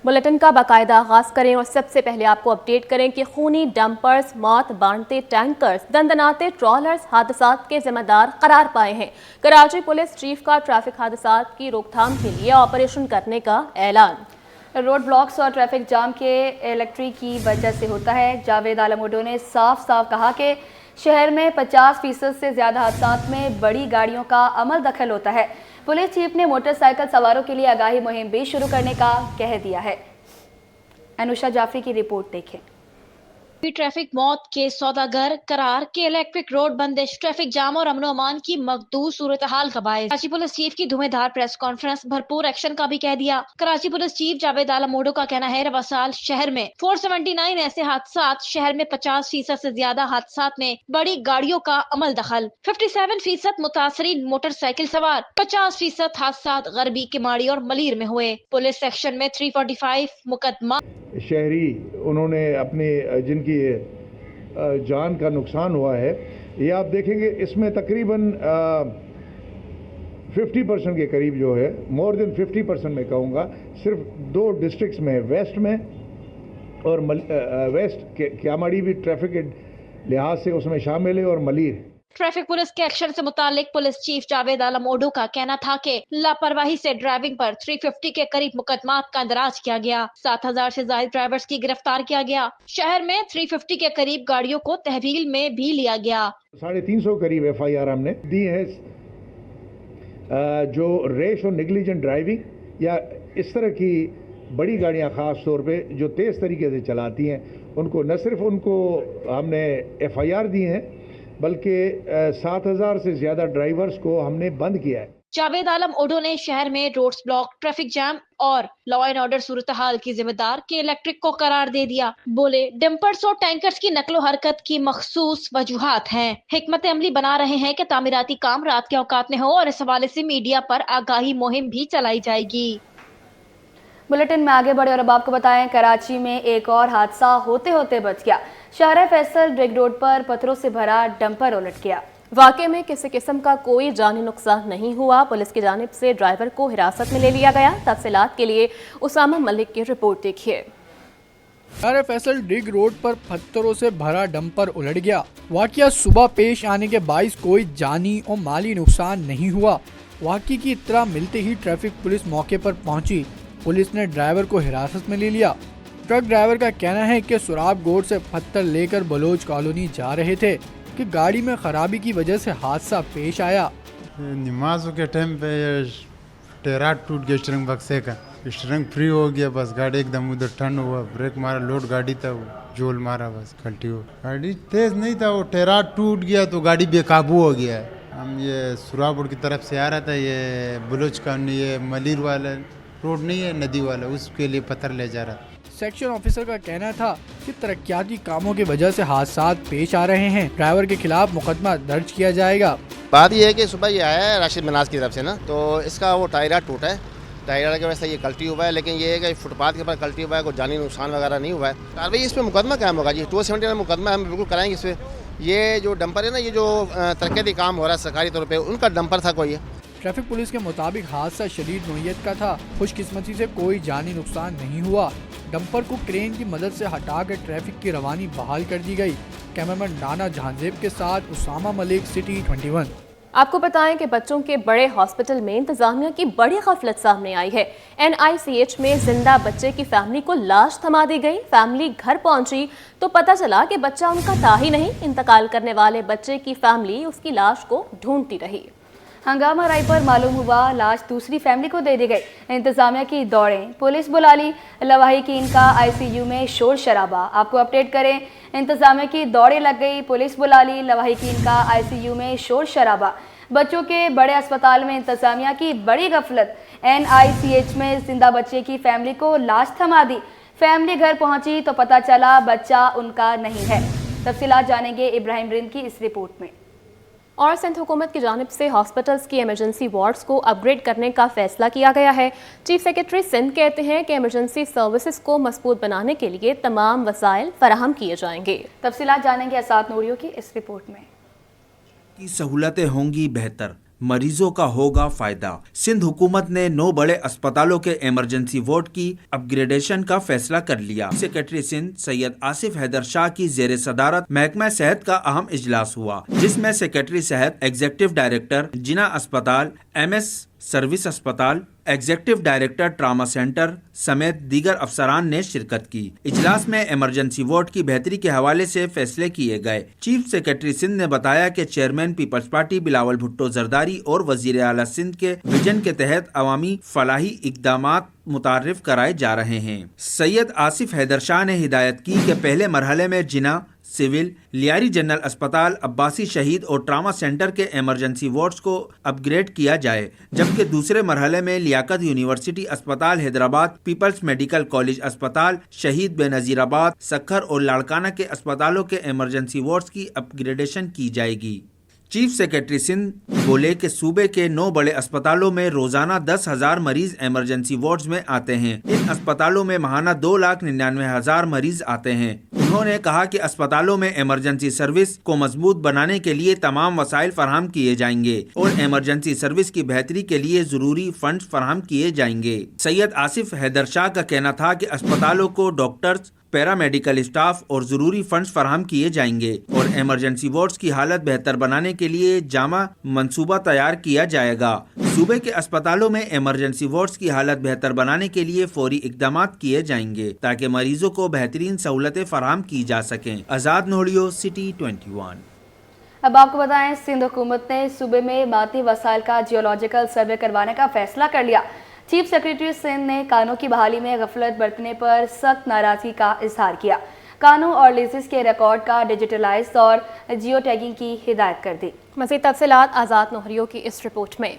Bulletin का बाकायदा आगाज करें और सबसे पहले आपको अपडेट करें कि खूनी डंपर्स, मौत बांटते टैंकर्स, दंदनाते ट्रॉलर्स हादसात के जिम्मेदार करार पाए हैं। कराची पुलिस चीफ का ट्रैफिक हादसात की रोकथाम के लिए ऑपरेशन करने का ऐलान। रोड ब्लॉक्स और ट्रैफिक जाम के इलेक्ट्रिक की वजह से होता है। जावेद आलम ओडो ने साफ साफ कहा कि शहर में 50% से ज़्यादा हादसात में बड़ी गाड़ियों का अमल दखल होता है। पुलिस चीफ ने मोटरसाइकिल सवारों के लिए आगाही मुहिम भी शुरू करने का कह दिया है। अनुषा जाफरी की रिपोर्ट देखें। ट्रैफिक मौत के सौदागर करार के इलेक्ट्रिक रोड बंदिश, ट्रैफिक जाम और अमनो अमान की मकदूर सूरत हाल का बायस। कराची पुलिस चीफ की धुएंधार प्रेस कॉन्फ्रेंस, भरपूर एक्शन का भी कह दिया। कराची पुलिस चीफ जावेद आलम ओडो का कहना है रवा साल शहर में 479 ऐसे हादसात, शहर में 50% से ज्यादा हादसात में बड़ी गाड़ियों का अमल दखल, 57% मुतासरीन मोटरसाइकिल सवार, 50% हादसात गरबी, किमाड़ी और मलीर में हुए। पुलिस सेक्शन में 345 मुकदमा। शहरी उन्होंने अपने जिनकी जान का नुकसान हुआ है, ये आप देखेंगे इसमें तकरीबन 50% के करीब जो है, मोर देन 50% मैं कहूँगा, सिर्फ 2 डिस्ट्रिक्ट्स में, वेस्ट में और वेस्ट क्यामाड़ी भी ट्रैफिक के लिहाज से उसमें शामिल है और मलीर। ट्रैफिक पुलिस के एक्शन से मुतालिक पुलिस चीफ जावेद आलम ओडो का कहना था कि लापरवाही से ड्राइविंग पर 350 के करीब मुकदमात का इंदराज किया गया, 7000 से ज्यादा ड्राइवर्स की गिरफ्तार किया गया। शहर में 350 के करीब गाड़ियों को तहवील में भी लिया गया। 350 करीब FIR हमने दी है। जो रेश और नेग्लिजेंट ड्राइविंग या इस तरह की बड़ी गाड़ियां खास तौर पे जो तेज तरीके से चलाती हैं, उनको न सिर्फ उनको हमने FIR दी हैं, बल्कि 7000 से ज्यादा ड्राइवर्स को हमने बंद किया है। जावेद आलम ओडो ने शहर में रोड्स ब्लॉक, ट्रैफिक जैम और लॉ एंड ऑर्डर सूरत हाल की जिम्मेदार के इलेक्ट्रिक को करार दे दिया। बोले डंपर्स और टैंकर्स की नकलो हरकत की मखसूस वजूहात हैं। हिकमत अमली बना रहे हैं कि तामीराती काम रात के औकात में हो और इस हवाले से मीडिया पर आगाही मुहिम भी चलाई जाएगी। बुलेटिन में आगे बढ़े और अब आपको बताएं, कराची में एक और हादसा होते होते बच गया। शाहरा फैसल ड्रिग रोड पर पत्थरों से भरा डंपर उलट गया। वाकई में किसी किस्म का कोई जानी नुकसान नहीं हुआ। पुलिस की जानिब से ड्राइवर को हिरासत में ले लिया गया। तफसीलात के लिए उसामा मलिक की रिपोर्ट देखिए। शाहरा फैसल ड्रिग रोड पर पत्थरों से भरा डंपर उलट गया। वाकया सुबह पेश आने के बाइस कोई जानी और माली नुकसान नहीं हुआ। वाकई की इत्तला मिलते ही ट्रैफिक पुलिस मौके पर पहुंची। पुलिस ने ड्राइवर को हिरासत में ले लिया। ट्रक ड्राइवर का कहना है कि सुराब गोड से पत्थर लेकर बलोच कॉलोनी जा रहे थे कि गाड़ी में खराबी की वजह से हादसा पेश आया। नमाज़ों के टाइम पे टेराट टूट गया स्टीयरिंग बक्से का, स्टीयरिंग फ्री हो गया, बस गाड़ी एकदम उधर टर्न हुआ, ब्रेक मारा, लोड गाड़ी था, वो जोल मारा, बस कल्टी हो। गाड़ी तेज नहीं था, वो टेराट टूट गया तो गाड़ी बेकाबू हो गया। हम ये सुराब की तरफ से आ रहा था, ये बलोच कॉलोनी, ये मलीर वाला रोड नहीं है, नदी वाला, उसके लिए पत्थर ले जा रहा था। सेक्शन ऑफिसर का कहना था कि तरक्याती कामों की वजह से हादसात पेश आ रहे हैं। ड्राइवर के खिलाफ मुकदमा दर्ज किया जाएगा। बात यह है कि सुबह ये आया है राशिद मनाज की तरफ से ना, तो इसका वो टायरा टूटा है, टायरा की वजह से ये कल्टी हुआ है। लेकिन ये है कि फुटपाथ के ऊपर कल्टी हुआ है, कोई जानी नुकसान वगैरह नहीं हुआ है। कार्रवाई इस पर मुकदमा कायम होगा जी, 270 में मुकदमा हम बिल्कुल कराएंगे इस पर। ये जो डंपर है ना, ये जो तरक्याती काम हो रहा है सरकारी तौर पर, उनका डंपर था कोई। ट्रैफिक पुलिस के मुताबिक हादसा शदीद नोयत का था। खुशकिस्मती से कोई जानी नुकसान नहीं हुआ। डंपर को क्रेन की मदद से हटाकर ट्रैफिक की रवानी बहाल कर दी गई। कैमरामैन नाना जहांजेब के साथ उसामा मलिक, सिटी 21। आपको बताएं कि बच्चों के बड़े हॉस्पिटल में इंतजामिया की बड़ी गफलत सामने आई है। NICH में जिंदा बच्चे की फैमिली को लाश थमा दी गई। फैमिली घर पहुंची तो पता चला कि बच्चा उनका था ही नहीं। इंतकाल करने वाले बच्चे की फैमिली उसकी लाश को ढूंढती रही। हंगामा राय पर मालूम हुआ लाश दूसरी फैमिली को दे दी गई। इंतजामिया की दौड़ें, पुलिस बुला ली। लवाही की इनका ICU में शोर शराबा। आपको अपडेट करें, इंतजामिया की दौड़ें लग गई, पुलिस बुला ली। लवाही की इनका ICU में शोर शराबा। बच्चों के बड़े अस्पताल में इंतजामिया की बड़ी गफलत। NICH में जिंदा बच्चे की फैमिली को लाश थमा दी। फैमिली घर पहुंची तो पता चला बच्चा उनका नहीं है। तफसीलात जानेंगे इब्राहिम रिंद की इस रिपोर्ट में। और सिंध हुकूमत की जानिब से हॉस्पिटल्स की इमरजेंसी वार्ड्स को अपग्रेड करने का फैसला किया गया है। चीफ सेक्रेटरी सिंध कहते हैं कि इमरजेंसी सर्विसेज को मजबूत बनाने के लिए तमाम वसाइल फराहम किए जाएंगे। तफसीलात जानेंगे असाद नूरियों की इस रिपोर्ट में। की सहूलतें होंगी बेहतर, मरीजों का होगा फायदा। सिंध हुकूमत ने 9 बड़े अस्पतालों के इमरजेंसी वार्ड की अपग्रेडेशन का फैसला कर लिया। सेक्रेटरी सिंध सैयद आसिफ हैदर शाह की जेर सदारत महकमा सेहत का अहम इजलास हुआ, जिसमें सेक्रेटरी सेहत, एग्जीक्यूटिव डायरेक्टर जिना अस्पताल, MS सर्विस अस्पताल, एग्जीक्यूटिव डायरेक्टर ट्रामा सेंटर समेत दीगर अफसरान ने शिरकत की। इजलास में इमरजेंसी वार्ड की बेहतरी के हवाले से फैसले किए गए। चीफ सेक्रेटरी सिंध ने बताया कि चेयरमैन पीपल्स पार्टी बिलावल भुट्टो जरदारी और वजीर आला सिंध के विजन के तहत अवामी फलाही इकदामात मुतारिफ कराए जा रहे हैं। सैयद आसिफ हैदर शाह ने हिदायत की कि पहले मरहले में जिना, सिविल, लियारी जनरल अस्पताल, अब्बासी शहीद और ट्रामा सेंटर के इमरजेंसी वार्ड्स को अपग्रेड किया जाए, जबकि दूसरे मरहले में लियाकत यूनिवर्सिटी अस्पताल हैदराबाद, पीपल्स मेडिकल कॉलेज अस्पताल, शहीद बेनजीराबाद, सक्खर और लाड़काना के अस्पतालों के इमरजेंसी वार्ड्स की अपग्रेडेशन की जाएगी। चीफ सेक्रेटरी सिंध बोले कि सूबे के 9 बड़े अस्पतालों में रोजाना 10,000 मरीज इमरजेंसी वार्ड्स में आते हैं। इन अस्पतालों में माहाना 2,99,000 मरीज आते हैं। उन्होंने कहा कि अस्पतालों में इमरजेंसी सर्विस को मजबूत बनाने के लिए तमाम वसाइल फराहम किए जाएंगे और इमरजेंसी सर्विस की बेहतरी के लिए जरूरी फंड फराहम किए जाएंगे। सैयद आसिफ हैदर शाह का कहना था कि अस्पतालों को डॉक्टर्स, पैरामेडिकल स्टाफ और जरूरी फंड्स फराहम किए जाएंगे और इमरजेंसी वार्ड्स की हालत बेहतर बनाने के लिए जामा मंसूबा तैयार किया जाएगा। सूबे के अस्पतालों में इमरजेंसी वार्ड्स की हालत बेहतर बनाने के लिए फौरी इकदामात किए जाएंगे ताकि मरीजों को बेहतरीन सहूलतें फराहम की जा सकें। आजाद नोड़ियो, सिटी 21। अब आपको बताएं, सिंध हुकूमत ने सूबे में माती वसाइल का जियोलॉजिकल सर्वे करवाने का फैसला कर लिया। चीफ सेक्रेटरी सिंध ने कानों की बहाली में गफलत बरतने पर सख्त नाराजगी का इजहार किया। कानों और लीजेस के रिकॉर्ड का डिजिटलाइज और जियो टैगिंग की हिदायत कर दी। मज़ीद तफसीलात आज़ाद नोहरियो की इस रिपोर्ट में।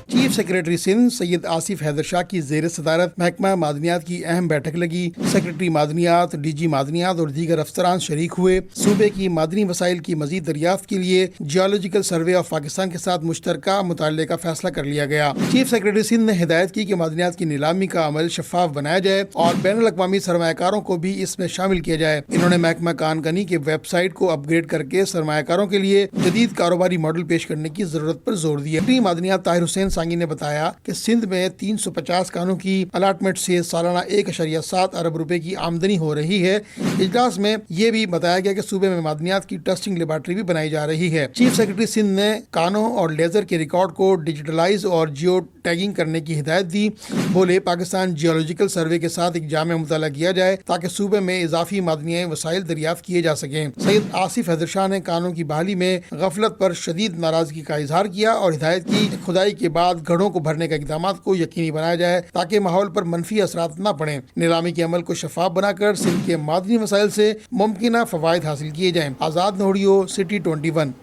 चीफ सेक्रेटरी सिंध सैयद आसिफ हैदर शाह की जेर सदारत महकमा मादनियात की अहम बैठक लगी। सेक्रेटरी मादनियात, DG मादनियात और दीगर अफसरान शरीक हुए। सूबे की मादनी वसाइल की मजीद दरियाफ्त के लिए जियोलॉजिकल सर्वे ऑफ पाकिस्तान के साथ मुश्तरका मुताले का फैसला कर लिया गया। चीफ सेक्रेटरी सिंध ने हिदायत की कि मादनियात की नीलामी का अमल शफाफ बनाया जाए और बैनुल अक़वामी सरमायाकारों को भी इसमें शामिल किया जाए। इन्होंने महकमा कानकनी के वेबसाइट को अपग्रेड करके सरमायाकारों के लिए जदीद कारोबारी मॉडल पेश करने की जरूरत पर जोर दिया। मादनियात ताहिर हुसैन सांगी ने बताया कि सिंध में 350 कानों की अलाटमेंट से सालाना 1.7 अरब रुपए की आमदनी हो रही है। इजलास में ये भी बताया गया कि सूबे में मादनियात की टेस्टिंग लेबॉर्ट्री भी बनाई जा रही है। चीफ सेक्रेटरी सिंध ने कानों और लेजर के रिकॉर्ड को डिजिटलाइज और जियो टैगिंग करने की हिदायत दी। बोले, पाकिस्तान जियोलॉजिकल सर्वे के साथ एक जामे मुताला किया जाए ताकि सूबे में इजाफी मादनी वसाइल दरियाफ्त किए जा सकें। सैयद आसिफ हैदर शाह ने कानों की बहाली में गफलत पर शदीद नाराजगी का इजहार किया और हिदायत की खुदाई के बाद घड़ों को भरने के इक़दामात को यकीनी बनाया जाए ताकि माहौल पर मनफी असरात न पड़े। नीलामी के अमल को शफाफ बनाकर सिंध के मादनी वसाइल से मुमकिन फ़वाइद हासिल किए जाएं। आज़ाद नोड़ियो, सिटी 21।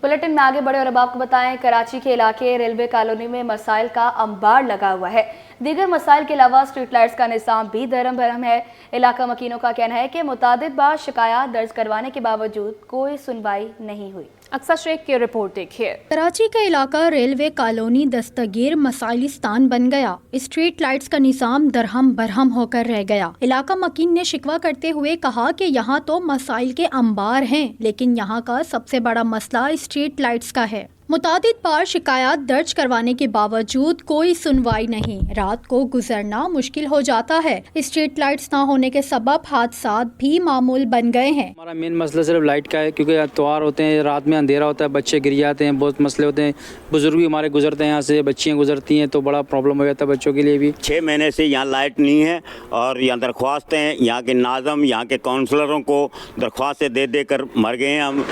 बुलेटिन में आगे बढ़े और अब आपको बताएं, कराची के इलाके रेलवे कॉलोनी में मसाइल का अंबार लगा हुआ है। दीगर मसाइल के अलावा स्ट्रीट लाइट्स का निज़ाम भी दरम भरम है। इलाका मकीनों का कहना है कि मुतादिद बार शिकायत दर्ज करवाने के बावजूद कोई सुनवाई नहीं हुई। अक्सर शेख की रिपोर्ट देखिए। कराची का इलाका रेलवे कॉलोनी दस्तगीर मसाइलिस्तान बन गया। स्ट्रीट लाइट्स का निज़ाम दरहम बरहम होकर रह गया। इलाका मकीन ने शिकवा करते हुए कहा कि यहाँ तो मसाइल के अंबार हैं, लेकिन यहाँ का सबसे बड़ा मसला स्ट्रीट लाइट्स का है। मुतादिद बार शिकायत दर्ज करवाने के बावजूद कोई सुनवाई नहीं। रात को गुजरना मुश्किल हो जाता है। स्ट्रीट लाइट्स ना होने के सबब हादसा भी मामूल बन गए हैं। हमारा मेन मसला सिर्फ लाइट का है, क्योंकि त्योहार होते हैं, रात में अंधेरा होता है, बच्चे गिर जाते हैं, बहुत मसले होते हैं। बुजुर्ग भी हमारे गुजरते हैं यहाँ से, बच्चियाँ गुजरती हैं, तो बड़ा प्रॉब्लम हो जाता है बच्चों के लिए भी। 6 महीने से यहाँ लाइट नहीं है और यहाँ दरख्वास्तें हैं, यहाँ के नाज़म, यहाँ के काउंसलरों को दरख्वास्तें दे दे कर मर गए हैं हम,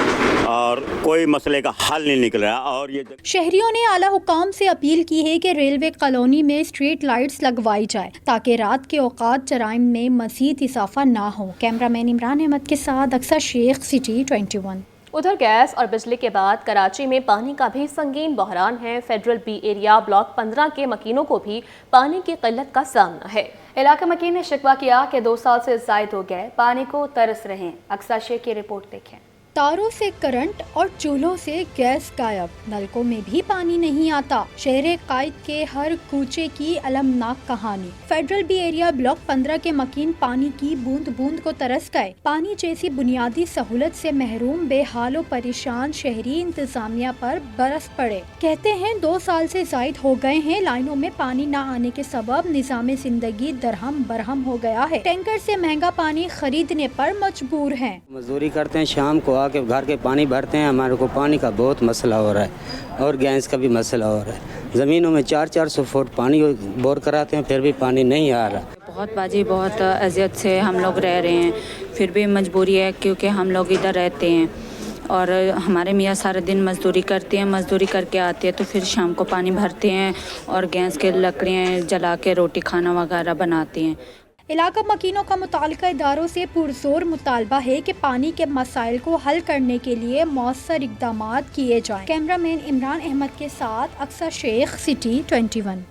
और कोई मसले का हल नहीं निकल रहा। और ये शहरियों ने आला हुकाम से अपील की है कि रेलवे कॉलोनी में स्ट्रीट लाइट्स लगवाई जाए ताकि रात के औकात जराइम में मज़ीद इजाफा ना हो। कैमरामैन इमरान अहमद के साथ अक्सर शेख, सिटी 21। उधर गैस और बिजली के बाद कराची में पानी का भी संगीन बहरान है। फेडरल बी एरिया ब्लॉक 15 के मकीनों को भी पानी की किल्लत का सामना है। इलाका मकीन ने शिकवा किया कि 2 साल से ज़ायद हो गए पानी को तरस रहे हैं। अक्सर शेख की रिपोर्ट देखें। तारों से करंट और चूल्हों से गैस गायब, नलकों में भी पानी नहीं आता। शहर कायद के हर कूचे की अलमनाक कहानी। फेडरल बी एरिया ब्लॉक 15 के मकीन पानी की बूंद बूंद को तरस गए। पानी जैसी बुनियादी सहूलत से महरूम बेहाल और परेशान शहरी इंतजामिया पर बरस पड़े। कहते हैं 2 साल से जायद हो गए हैं लाइनों में पानी न आने के सबब निजाम जिंदगी दरहम बरहम हो गया है। टैंकर से महंगा पानी खरीदने पर मजबूर हैं। मजदूरी करते हैं, शाम को आके घर के पानी भरते हैं। हमारे को पानी का बहुत मसला हो रहा है और गैस का भी मसला हो रहा है। ज़मीनों में 400 फुट पानी बोर कराते हैं, फिर भी पानी नहीं आ रहा। बहुत बाजी, बहुत अजियत से हम लोग रह रहे हैं, फिर भी मजबूरी है क्योंकि हम लोग इधर रहते हैं और हमारे मियाँ सारा दिन मजदूरी करते हैं। मजदूरी करके आते हैं तो फिर शाम को पानी भरते हैं और गैस के लकड़ियाँ जला के रोटी खाना वगैरह बनाते हैं। इलाका मकीनों का मुतालिका इदारों से पुरजोर मुतालबा है कि पानी के मसाइल को हल करने के लिए मौसर इक़दामात किए जाएं। कैमरामैन इमरान अहमद के साथ अक्सर शेख, सिटी 21।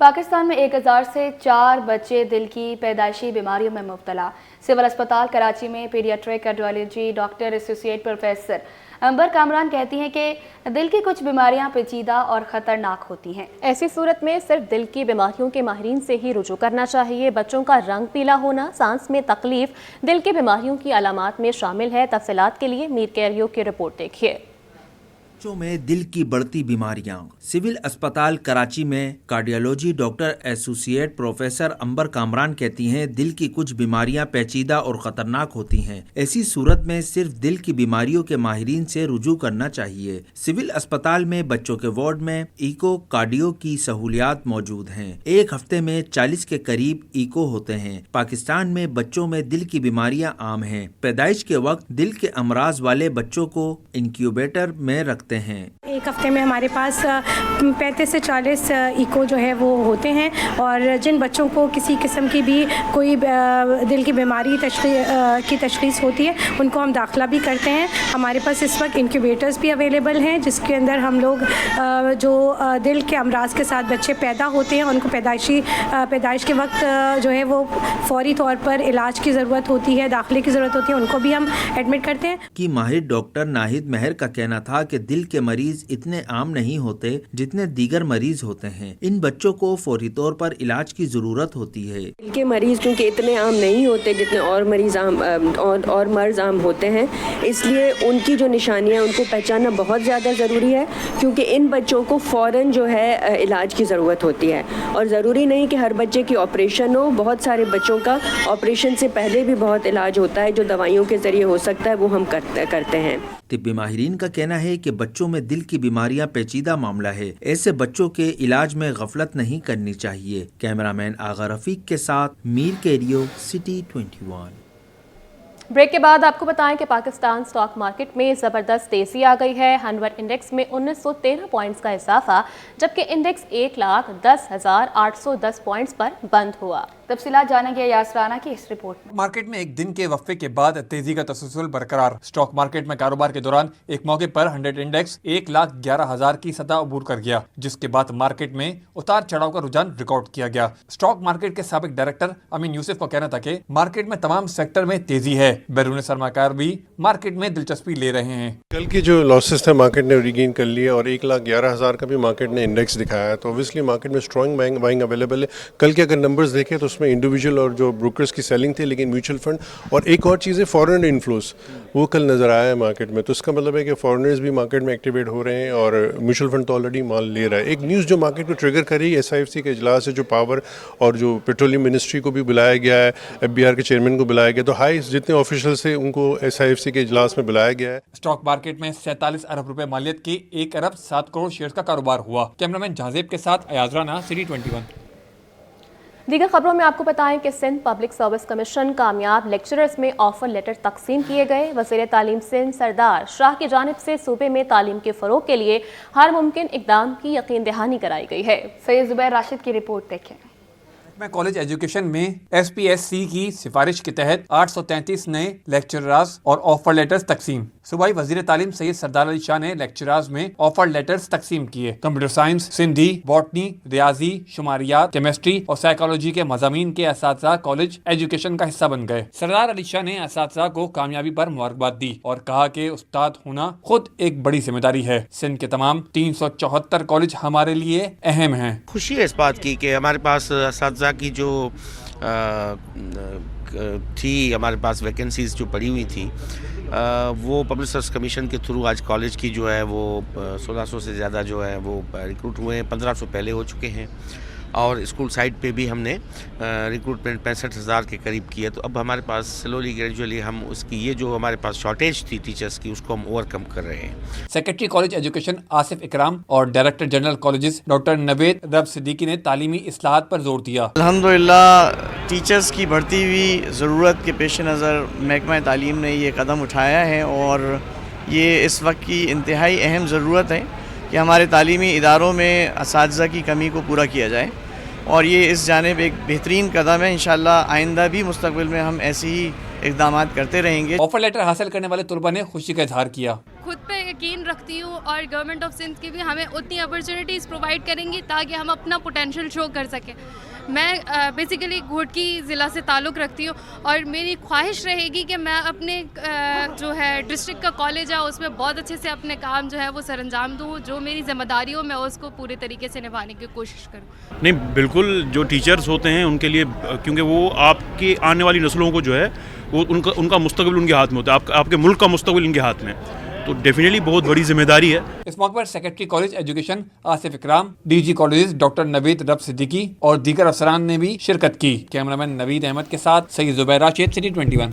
पाकिस्तान में 1000 से 4 बच्चे दिल की पैदाइशी बीमारियों में मुब्तला। सिविल अस्पताल कराची में paediatric cardiology doctor associate professor Amber Kamran कहती हैं कि दिल की कुछ बीमारियां पेचीदा और ख़तरनाक होती हैं। ऐसी सूरत में सिर्फ दिल की बीमारियों के माहिरीन से ही रुजू करना चाहिए। बच्चों का रंग पीला होना, सांस में तकलीफ दिल की बीमारियों की अलामात में शामिल है। तफसीलात के लिए मीर कैरियो की रिपोर्ट देखिए। बच्चों में दिल की बढ़ती बीमारियां। सिविल अस्पताल कराची में cardiology doctor associate professor Amber Kamran कहती हैं दिल की कुछ बीमारियां पेचीदा और खतरनाक होती हैं। ऐसी सूरत में सिर्फ दिल की बीमारियों के माहिरीन से रुजू करना चाहिए। सिविल अस्पताल में बच्चों के वार्ड में इको कार्डियो की सहूलियात मौजूद हैं। एक हफ्ते में 40 के करीब इको होते हैं। पाकिस्तान में बच्चों में दिल की बीमारियां आम हैं। पैदाइश के वक्त दिल के अमराज वाले बच्चों को इंक्यूबेटर में रखते हैं। एक हफ्ते में हमारे पास 35 से 40 इको जो है वो होते हैं और जिन बच्चों को किसी किस्म की भी कोई दिल की बीमारी की तशखीस होती है उनको हम दाखिला भी करते हैं। हमारे पास इस वक्त इंक्यूबेटर्स भी अवेलेबल हैं जिसके अंदर हम लोग जो दिल के अमराज के साथ बच्चे पैदा होते हैं उनको पैदाइश के वक्त जो है वो फौरी तौर पर इलाज की ज़रूरत होती है, दाखिले की ज़रूरत होती है, उनको भी हम एडमिट करते हैं। कि माहिर डॉक्टर नाहिद महर का कहना था कि दिल के मरीज इतने आम नहीं होते जितने दीगर मरीज होते हैं। इन बच्चों को फौरी तौर पर इलाज की जरूरत होती है। दिल के मरीज क्योंकि इतने आम नहीं होते जितने और मर्ज आम होते हैं, इसलिए उनकी जो निशानियां उनको पहचानना बहुत ज़्यादा ज़रूरी है क्योंकि इन बच्चों को फ़ौरन जो है इलाज की ज़रूरत होती है। और ज़रूरी नहीं कि हर बच्चे की ऑपरेशन हो, बहुत सारे बच्चों का ऑपरेशन से पहले भी बहुत इलाज होता है जो दवाइयों के ज़रिए हो सकता है, वो हम करते हैं। तिब्बी माहिरीन का कहना है कि बच्चों में दिल की बीमारियां पेचीदा मामला है। ऐसे बच्चों के इलाज में गफलत नहीं करनी चाहिए। कैमरामैन आगा रफीक के साथ मीर कैरियो, सिटी 21। ब्रेक के बाद आपको बताएं कि पाकिस्तान स्टॉक मार्केट में ज़बरदस्त तेज़ी आ गई है। हनवर इंडेक्स में 1913 पॉइंट्स का इजाफा, जबकि इंडेक्स 1,10,810 पॉइंट्स पर बंद हुआ। तफसीलात जानेंगे यासराना की इस रिपोर्ट में। मार्केट में एक दिन के वक्फे के बाद तेजी का तसलसल बरकरार। स्टॉक मार्केट में कारोबार के दौरान एक मौके पर 100 इंडेक्स 1,11,000 की सतह अबूर कर गया, जिसके बाद मार्केट में उतार चढ़ाव का रुझान रिकॉर्ड किया गया। स्टॉक मार्केट के साबिक डायरेक्टर अमीन यूसुफ का कहना था कि मार्केट में तमाम सेक्टर में तेजी है। बैरून सरमाकार भी मार्केट में दिलचस्पी ले रहे हैं। कल की जो लॉसेस थे मार्केट ने रिगेन कर लिया और 1,11,000 का भी मार्केट ने इंडेक्स दिखाया है, तो ऑब्वियसली मार्केट में स्ट्रॉन्ग बाइंग अवेलेबल है। कल के अगर नंबर्स देखें तो उसमें इंडिविजुअल और जो ब्रोकर्स की सेलिंग थी, लेकिन म्यूचुअल फंड और एक और चीज़ है फॉरेन इन्फ्लोस, वो कल नज़र आया है मार्केट में। तो इसका मतलब है कि फॉरेनर्स भी मार्केट में एक्टिवेट हो रहे हैं और म्यूचुअल फंड तो ऑलरेडी माल ले रहा है। एक न्यूज़ जो मार्केट को ट्रिगर करी, SIFC के इजलास से जो पावर और जो पेट्रोलियम मिनिस्ट्री को भी बुलाया गया है, FBR के चेयरमैन को बुलाया गया, तो हाई जितने ऑफिशियल्स थे उनको SIFC के इजलास में बुलाया गया है। स्टॉक मार्केट में 47 अरब रुपए मालियत के 1 अरब 7 करोड़ शेयर्स का कारोबार हुआ। कैमरामैन जहाजेब के साथ अयाज राना, सिटी 21। दीगर खबरों में आपको बताएं कि सिंध पब्लिक सर्विस कमीशन कामयाब लेक्चरर्स में ऑफर लेटर तकसीम किए गए। वज़ीर तालीम सिंध सरदार शाह की जानिब से सूबे में तालीम के फ़रोग के लिए हर मुमकिन इक़दाम की यकीन दहानी कराई गई है। सैयद ज़ुबैर राशिद की रिपोर्ट देखें। محکمہ کالج ایجوکیشن میں SPSC کی سفارش کے تحت 833 نئے لیکچررز اور آفر لیٹرز تقسیم. صوبائی وزیر تعلیم سید سردار علی شاہ نے لیکچررز میں آفر لیٹرز تقسیم کیے. کمپیوٹر سائنس، سندھی، باٹنی، ریاضی، شماریات، کیمسٹری اور سائیکالوجی کے مضامین کے اساتذہ کالج ایجوکیشن کا حصہ بن گئے. سردار علی شاہ نے اساتذہ کو کامیابی پر مبارکباد دی اور کہا کہ استاد ہونا خود ایک بڑی ذمہ داری ہے. سندھ کے تمام 374 کالج ہمارے لیے اہم ہیں. خوشی ہے اس بات کی کہ ہمارے پاس اساتذہ کی جو تھی، ہمارے پاس ویکنسیز جو پڑی ہوئی تھی، وہ پبلک سروس کمیشن کے تھرو آج کالج کی جو ہے وہ 1600 سے زیادہ جو ہے وہ ریکروٹ ہوئے ہیں. 1500 پہلے ہو چکے ہیں اور اسکول سائٹ پہ بھی ہم نے ریکروٹمنٹ 65,000 کے قریب کی ہے. تو اب ہمارے پاس سلولی گریجولی ہم اس کی یہ جو ہمارے پاس شارٹیج تھی ٹیچرز کی، اس کو ہم اوور کم کر رہے ہیں. سیکرٹری کالج ایجوکیشن آصف اکرام اور ڈائریکٹر جنرل کالجز ڈاکٹر نوید رب صدیقی نے تعلیمی اصلاحات پر زور دیا. الحمدللہ ٹیچرز کی بڑھتی ہوئی ضرورت کے پیش نظر محکمہ تعلیم نے یہ قدم اٹھایا ہے اور یہ اس وقت کی انتہائی اہم ضرورت ہے کہ ہمارے تعلیمی اداروں میں اساتذہ کی کمی کو پورا کیا جائے، اور یہ اس جانب ایک بہترین قدم ہے. انشاءاللہ آئندہ بھی مستقبل میں ہم ایسی ہی اقدامات کرتے رہیں گے. آفر لیٹر حاصل کرنے والے طلباء نے خوشی کا اظہار کیا. خود پہ یقین رکھتی ہوں اور گورنمنٹ آف سندھ کی بھی ہمیں اتنی اپرچونیٹیز پرووائڈ کریں گی تاکہ ہم اپنا پوٹینشیل شو کر سکیں. میں بیسیکلی گھوٹکی ضلع سے تعلق رکھتی ہوں اور میری خواہش رہے گی کہ میں اپنے جو ہے ڈسٹرکٹ کا کالج ہے اس میں بہت اچھے سے اپنے کام جو ہے وہ سر انجام دوں. جو میری ذمہ داری ہو میں اس کو پورے طریقے سے نبھانے کی کوشش کروں. نہیں، بالکل جو ٹیچرز ہوتے ہیں ان کے لیے، کیونکہ وہ آپ کی آنے والی نسلوں کو جو ہے وہ ان کا مستقبل ان کے ہاتھ میں ہوتا ہے، آپ کے ملک کا مستقبل ان کے ہاتھ میں، تو ڈیفینیٹلی بہت بڑی ذمہ داری ہے. اس موقع پر سیکرٹری کالج ایجوکیشن آصف اکرام، DG کالجز ڈاکٹر نوید رب صدیقی اور دیگر افسران نے بھی شرکت کی. کیمرامین نوید احمد کے ساتھ سید زبیر راشد، City 21.